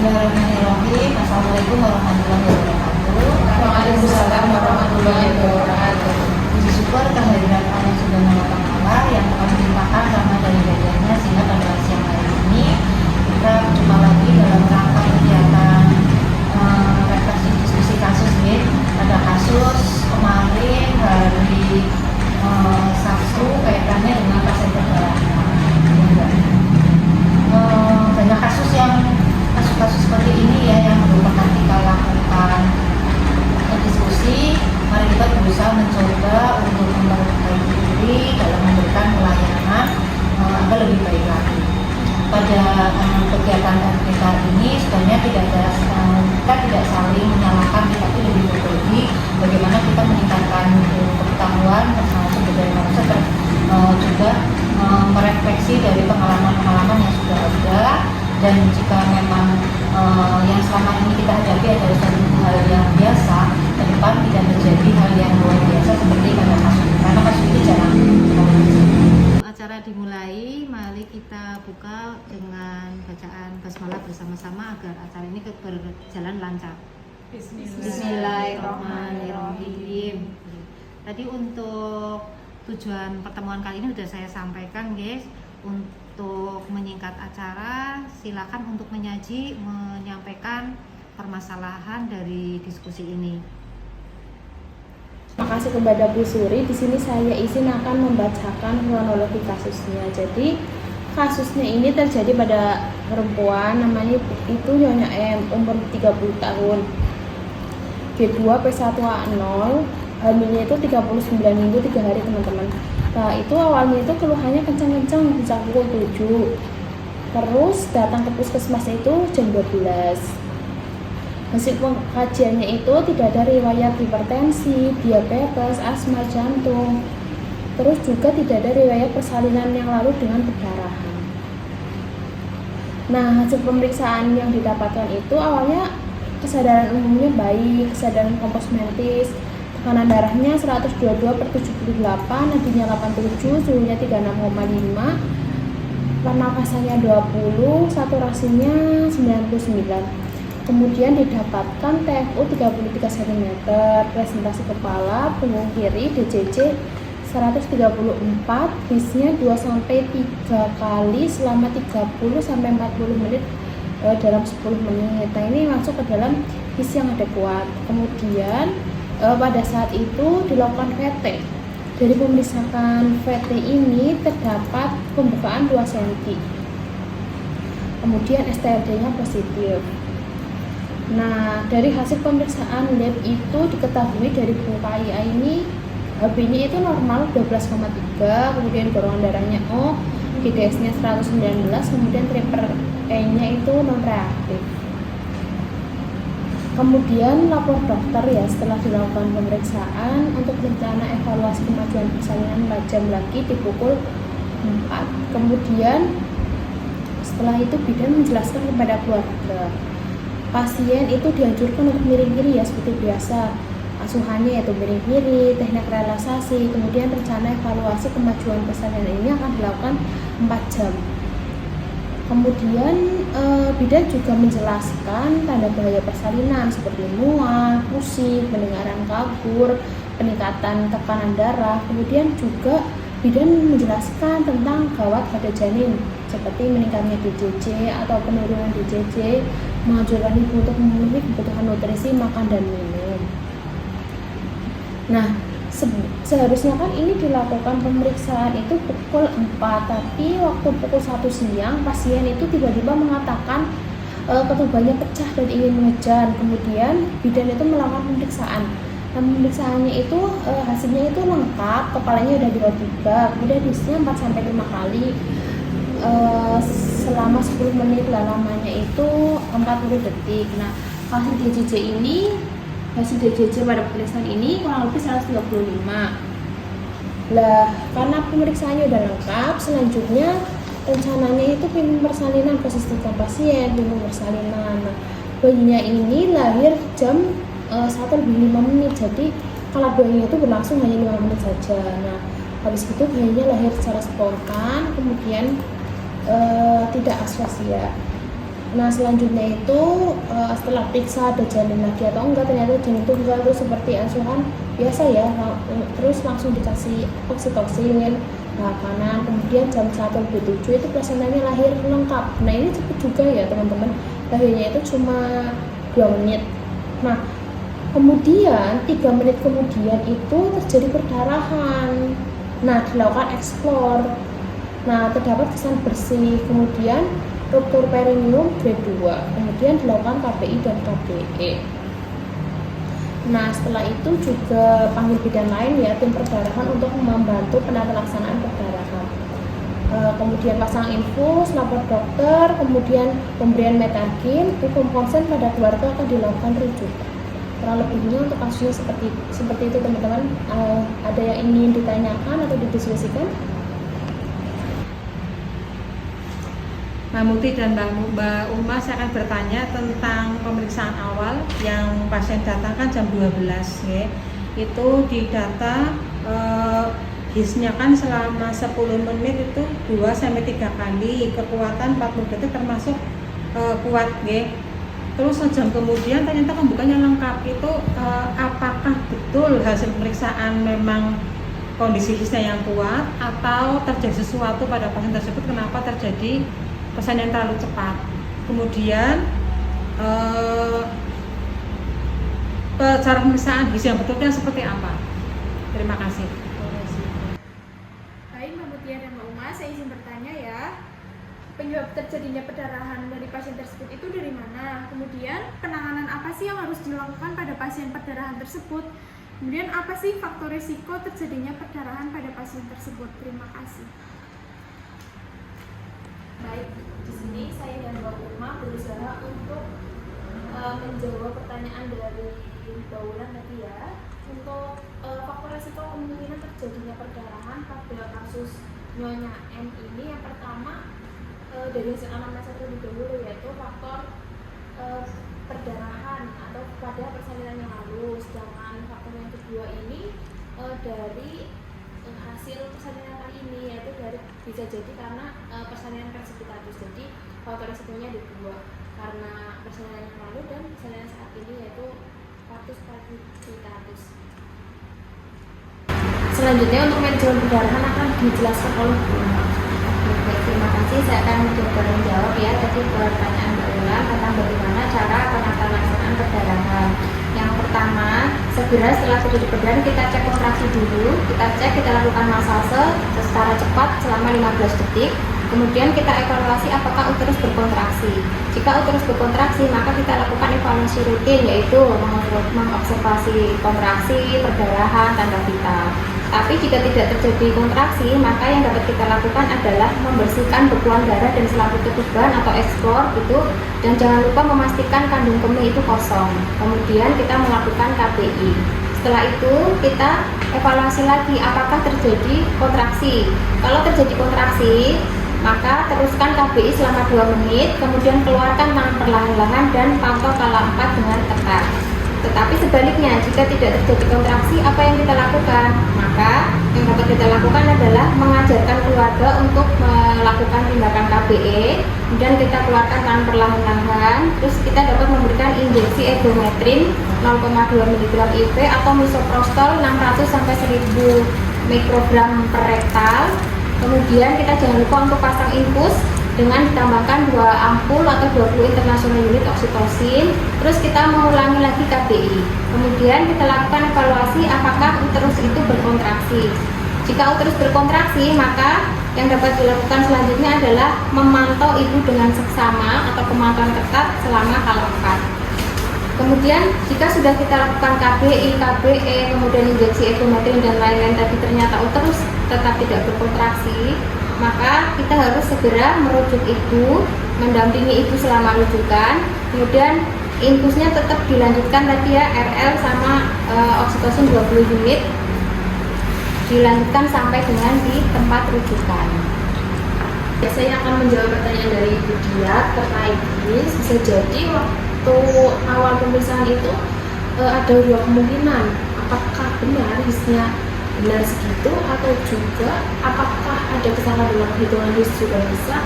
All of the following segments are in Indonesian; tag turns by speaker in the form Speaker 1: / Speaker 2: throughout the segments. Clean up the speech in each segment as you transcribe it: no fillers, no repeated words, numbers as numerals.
Speaker 1: Bismillahirrahmanirrahim. Assalamualaikum warahmatullahi wabarakatuh.
Speaker 2: Waalaikumsalam warahmatullahi wabarakatuh.
Speaker 1: Puji syukur kehadiran Allah Subhanahu wa Ta'ala yang telah melimpahkan rahmat dari hidayahnya sehingga pada siang hari ini kita berjumpa lagi dalam rangka kegiatan refleksi diskusi kasus nih. Ada kasus kemarin hari Sabtu kaitannya dengan pasien banyak kasus seperti ini ya yang merupakan kita lakukan diskusi. Mari kita berusaha mencoba untuk memperbaiki diri dalam memberikan pelayanan agar lebih baik lagi. Pada kegiatan kita ini sebenarnya kita tidak saling menyalahkan, tapi lebih berbagi bagaimana kita meningkatkan pengetahuan sumber daya manusia dan juga merefleksi dari pengalaman-pengalaman yang sudah ada. Dan jika memang yang selama ini kita hadapi adalah suatu hal yang biasa, ke depan tidak terjadi hal yang luar biasa seperti pada kasus ini, karena kasus ini jarang.
Speaker 2: Acara dimulai, mari kita buka dengan bacaan basmalah bersama-sama agar acara ini berjalan lancar. Bismillahirrahmanirrahim. Tadi untuk tujuan pertemuan kali ini sudah saya sampaikan, guys. Untuk menyingkat acara, silakan untuk menyampaikan permasalahan dari diskusi ini.
Speaker 3: Terima kasih kepada Bu Suri. Di sini saya izin akan membacakan kronologi kasusnya. Jadi kasusnya ini terjadi pada perempuan, namanya itu Nyonya M, umur 30 tahun. G2 P1A0, hamilnya itu 39 minggu 3 hari, teman-teman. Nah, itu awalnya itu keluhannya kencang-kencang bisa pukul 7. Terus datang ke puskesmas itu jam 12. Hasil pengkajiannya itu tidak ada riwayat hipertensi, diabetes, asma, jantung. Terus juga tidak ada riwayat persalinan yang lalu dengan perdarahan. Nah, hasil pemeriksaan yang didapatkan itu awalnya kesadaran umumnya baik, kesadaran kompos mentis, tekanan darahnya 122/78, nadinya 87, suhunya 36,5, pernapasannya 20, saturasinya 99. Kemudian didapatkan TFU 33 cm, presentasi kepala, punggung kiri, DJJ 134, bisnya 2-3 kali selama 30-40 menit dalam 10 menit. Nah, ini masuk ke dalam bis yang ada kuat. Kemudian pada saat itu dilakukan VT. Dari pemeriksaan VT ini terdapat pembukaan 2 cm. Kemudian STRD-nya positif. Nah, dari hasil pemeriksaan lab itu diketahui dari buka IA ini HB-nya itu normal 12,3, kemudian golongan darahnya O, GDS-nya 119, kemudian triper E-nya itu non reaktif. Kemudian lapor dokter ya setelah dilakukan pemeriksaan untuk rencana evaluasi kemajuan persalinan 4 jam lagi di pukul 4. Kemudian setelah itu bidan menjelaskan kepada keluarga pasien itu dianjurkan untuk miring kiri ya seperti biasa, asuhannya yaitu miring kiri, teknik relaksasi. Kemudian rencana evaluasi kemajuan persalinan ini akan dilakukan 4 jam. Kemudian bidan juga menjelaskan tanda bahaya persalinan seperti mual, pusing, pendengaran kabur, peningkatan tekanan darah. Kemudian juga bidan menjelaskan tentang gawat pada janin seperti meningkatnya DJJ atau penurunan DJJ, menganjurkan ibu untuk memenuhi kebutuhan nutrisi, makan dan minum. Nah, seharusnya kan ini dilakukan pemeriksaan itu pukul 4, tapi waktu pukul 1 siang pasien itu tiba-tiba mengatakan ketubannya pecah dan ingin mengejar. Kemudian bidan itu melakukan pemeriksaan. Nah, pemeriksaannya itu hasilnya itu lengkap, kepalanya udah dirotiba, kemudian diisinya 4-5 kali selama 10 menit lah, lamanya itu 40 detik. Nah, hasil DJJ pada pemeriksaan ini kurang lebih 135. Lah, karena pemeriksaannya udah lengkap, selanjutnya rencananya itu pimpin persalinan, posisikan pasien, pimpin persalinan. Nah, bayinya ini lahir jam 1:05, jadi kalau bayinya itu berlangsung hanya 5 menit saja. Nah, habis itu bayinya lahir secara spontan, kemudian tidak asfasia. Nah selanjutnya itu setelah periksa ada janin lagi atau enggak, ternyata janin itu enggak, terus seperti asuhan biasa ya, terus langsung dikasih oksitosin kanan, kemudian jam 1:07 itu plasentanya lahir lengkap. Nah ini cepet juga ya teman-teman, lahirnya itu cuma 2 menit. Nah kemudian 3 menit kemudian itu terjadi perdarahan. Nah dilakukan eksplor, nah terdapat kesan bersih, kemudian ruptur perineum grade 2, kemudian dilakukan KBI dan KBE. Nah setelah itu juga panggil bidan lain ya, tim perdarahan untuk membantu penata laksanaan perdarahan. Kemudian pasang infus, lapor dokter, kemudian pemberian metagin, hukum konsen pada keluarga akan dilakukan rujukan. Kurang lebihnya untuk kasusnya seperti itu teman-teman. Ada yang ingin ditanyakan atau didiskusikan?
Speaker 4: Mbak Muti dan Mbak Uma, saya akan bertanya tentang pemeriksaan awal yang pasien datangkan jam 12 ya. Itu di data HIS-nya kan selama 10 menit itu 2-3 kali, kekuatan 40 detik termasuk kuat ya. Terus sejam kemudian ternyata pembukanya lengkap. Itu apakah betul hasil pemeriksaan memang kondisi HIS-nya yang kuat atau terjadi sesuatu pada pasien tersebut, kenapa terjadi persalinan terlalu cepat? Kemudian cara pemeriksaan HIS yang betulnya seperti apa? Terima kasih.
Speaker 5: Baik Mbak Mutia dan Mbak Uma, saya izin bertanya ya. Penyebab terjadinya perdarahan dari pasien tersebut itu dari mana? Kemudian penanganan apa sih yang harus dilakukan pada pasien perdarahan tersebut? Kemudian apa sih faktor risiko terjadinya perdarahan pada pasien tersebut? Terima kasih.
Speaker 3: Baik, di sini saya dan Mbak Uma berusaha untuk menjawab pertanyaan dari Mbak Wulan tadi ya. Untuk faktor risiko kemungkinan terjadinya perdarahan pada kasus Nyonya M ini, yang pertama dari hasil anamnesa terlebih dahulu, yaitu faktor perdarahan atau pada persalinan yang halus. Sedangkan faktor yang kedua ini dari hasil persalinan kali ini, yaitu dari bisa jadi karena persalinan persipitatus. Jadi faktor resikonya ada 2, karena persalinan yang lalu dan persalinan saat ini, yaitu status persipitatus. Selanjutnya untuk manajemen perdarahan akan dijelaskan oleh Bu.
Speaker 2: Baik, terima kasih. Saya akan coba menjawab ya tadi pertanyaan Mbak Wulan tentang bagaimana cara penata laksanaan perdarahan. Yang pertama, segera setelah terjadi perdarahan kita cek kontraksi dulu. Kita lakukan massase secara cepat selama 15 detik. Kemudian kita evaluasi apakah uterus berkontraksi. Jika uterus berkontraksi, maka kita lakukan evaluasi rutin, yaitu mengobservasi kontraksi, perdarahan, tanda vital. Tapi jika tidak terjadi kontraksi, maka yang dapat kita lakukan adalah membersihkan bekuan darah dan selaput ketuban atau eksplor gitu, dan jangan lupa memastikan kandung kemih itu kosong. Kemudian kita melakukan KBI. Setelah itu kita evaluasi lagi apakah terjadi kontraksi. Kalau terjadi kontraksi, maka teruskan KBI selama 2 menit, kemudian keluarkan tangan perlahan-lahan dan pantau kala 4 dengan ketat. Tetapi sebaliknya, jika tidak terjadi kontraksi, apa yang kita lakukan? Maka yang dapat kita lakukan adalah mengajarkan keluarga untuk melakukan tindakan KBE, kemudian kita keluarkan tangan perlahan-lahan, terus kita dapat memberikan injeksi egometrin 0,2 mg IV atau misoprostol 600-1000 mikrogram per rektal. Kemudian kita jangan lupa untuk pasang infus dengan ditambahkan 2 ampul atau 20 international unit oksitosin. Terus kita mengulangi lagi KBI. Kemudian kita lakukan evaluasi apakah uterus itu berkontraksi. Jika uterus berkontraksi, maka yang dapat dilakukan selanjutnya adalah memantau ibu dengan seksama atau pemantauan ketat selama kala 4. Kemudian jika sudah kita lakukan KBI, KBE, kemudian injeksi egometrin dan lain-lain tadi ternyata uterus tetap tidak berkontraksi, maka kita harus segera merujuk ibu, mendampingi ibu selama rujukan. Kemudian infusnya tetap dilanjutkan tadi ya, RL sama oksitosin 20 unit, dilanjutkan sampai dengan di tempat rujukan.
Speaker 3: Saya akan menjawab pertanyaan dari Ibu Dia terkait HIS. Bisa jadi waktu awal pemeriksaan itu ada 2 kemungkinan, apakah benar HIS-nya benar segitu, atau juga apakah ada kesalahan dalam perhitungan HIS juga bisa.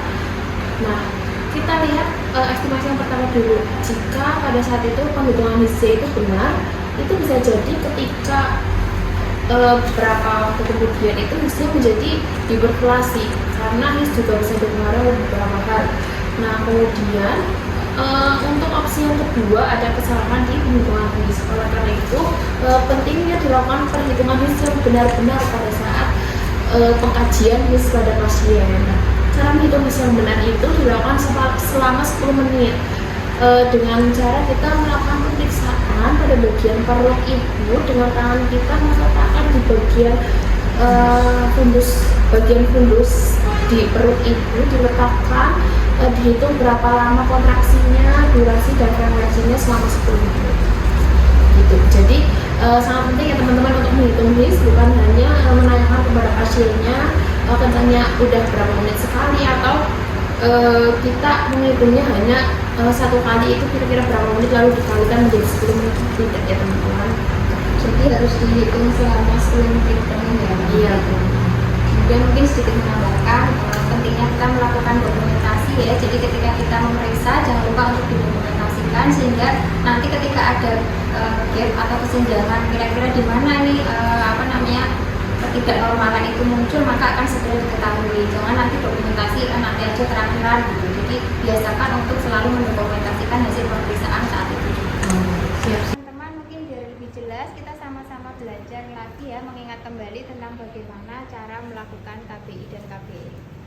Speaker 3: Nah, kita lihat estimasi yang pertama dulu. Jika pada saat itu penghitungan HIS itu benar, itu bisa jadi ketika beberapa waktu kemudian itu HIS menjadi hiperflasi, karena HIS juga bisa berpengaruh beberapa hal. Nah, kemudian untuk opsi yang kedua ada kesalahan di penghitungan HIS. Oleh karena itu pentingnya dilakukan perhitungan HIS yang benar-benar pada saat pengkajian HIS pada pasien. Cara menghitung HIS yang benar itu dilakukan selama 10 menit dengan cara kita melakukan pemeriksaan pada bagian perut ibu dengan tangan kita meletakkan di bagian bagian fundus di perut ibu, diletakkan, dihitung berapa lama kontraksinya, durasi dan frekuensinya selama 10 menit. Gitu. Jadi sangat penting ya teman-teman untuk menghitung HIS, bukan hanya menanyakan kepada pasiennya katanya udah berapa menit sekali, atau kita menghitungnya hanya satu kali itu kira-kira berapa menit lalu dikalikan menjadi 10 menit. Tidak ya teman-teman.
Speaker 2: Jadi harus dihitung selama 10 menit ya.
Speaker 3: Iya.
Speaker 2: Kemudian mungkin sedikit menambahkan pentingnya kita melakukan dokumentasi ya. Jadi ketika kita memeriksa jangan lupa untuk didokumentasikan, sehingga nanti ketika ada gap atau kesenjangan kira-kira di mana ini ketidaknormalan itu muncul, maka akan segera diketahui. Jangan nanti dokumentasi nanti aja terakhiran gitu. Jadi biasakan untuk selalu mendokumentasikan hasil pemeriksaan saat itu.
Speaker 3: Siap.
Speaker 2: Teman-teman, mungkin biar lebih jelas kita sama-sama belajar lagi ya, mengingat kembali tentang bagaimana cara melakukan KBI dan KBE.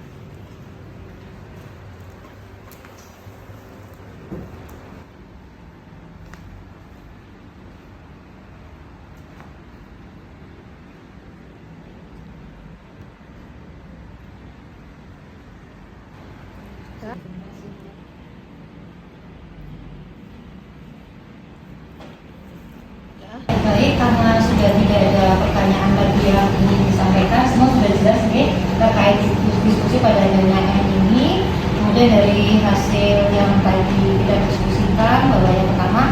Speaker 1: Baik, karena sudah tidak ada pertanyaan lagi yang ingin disampaikan, semua sudah jelas nih terkait diskusi pada hari ini. Kemudian dari hasil yang tadi kita diskusikan, bahwa yang pertama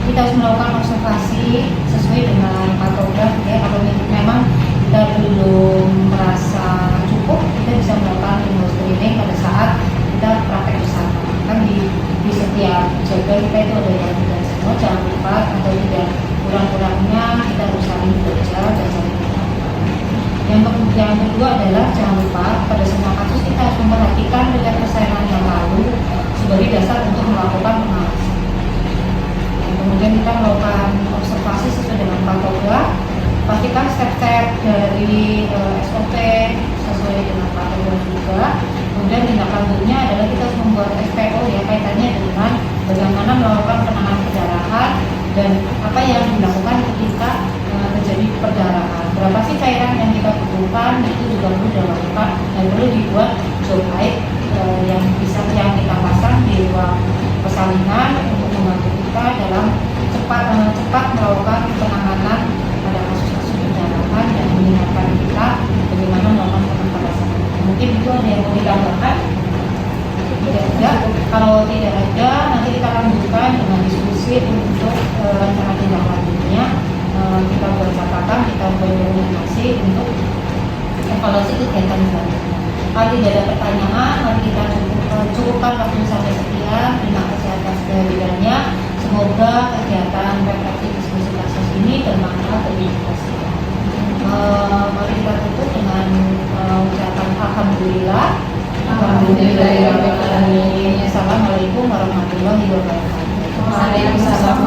Speaker 1: kita harus melakukan observasi sesuai dengan patograf ya. Kalau memang kita belum merasa cukup, kita bisa melakukan remote screening pada saat kita praktek bersama. Kan di setiap jadwal kita itu ada yang tidak semua, jangan lupa atau tidak kurang-kurangnya kita harus saling bekerja dan saling mengenal. Yang kedua adalah jangan lupa pada semua kasus kita harus memperhatikan riwayat persaingan yang lalu sebagai dasar untuk melakukan pengawasan. Kemudian kita melakukan observasi sesuai dengan patograf, pastikan step-step dari SOP sesuai dengan patograf juga. Kemudian tindak lanjutnya adalah kita harus membuat SPO ya, kaitannya dengan bagaimana melakukan penanganan perdarahan dan apa yang dilakukan ketika terjadi perdarahan. Berapa sih cairan yang kita butuhkan, itu juga perlu dilakukan dan perlu dibuat job aid yang kita pasang di ruang persalinan untuk membantu kita dalam cepat melakukan penanganan pada kasus-kasus perdarahan dan mengingatkan kita bagaimana melakukan penanganan. Mungkin itu ada yang mau ditambahkan? Tidak ada. Kalau tidak ada, nanti kita lanjutkan dengan diskusi untuk rencana tindak lanjutnya. Kita buat catatan, kita buat dokumentasi untuk evaluasi kegiatan selanjutnya. Kalau tidak ada pertanyaan, mari kita cukupkan waktu sampai sekian. Terima kasih atas kehadirannya. Semoga kegiatan refleksi diskusi kasus ini bermanfaat bagi kita semua. Mari kita tutup dengan ucapan alhamdulillah. Alhamdulillah. Assalamualaikum warahmatullahi wabarakatuh.
Speaker 2: Waalaikumsalam.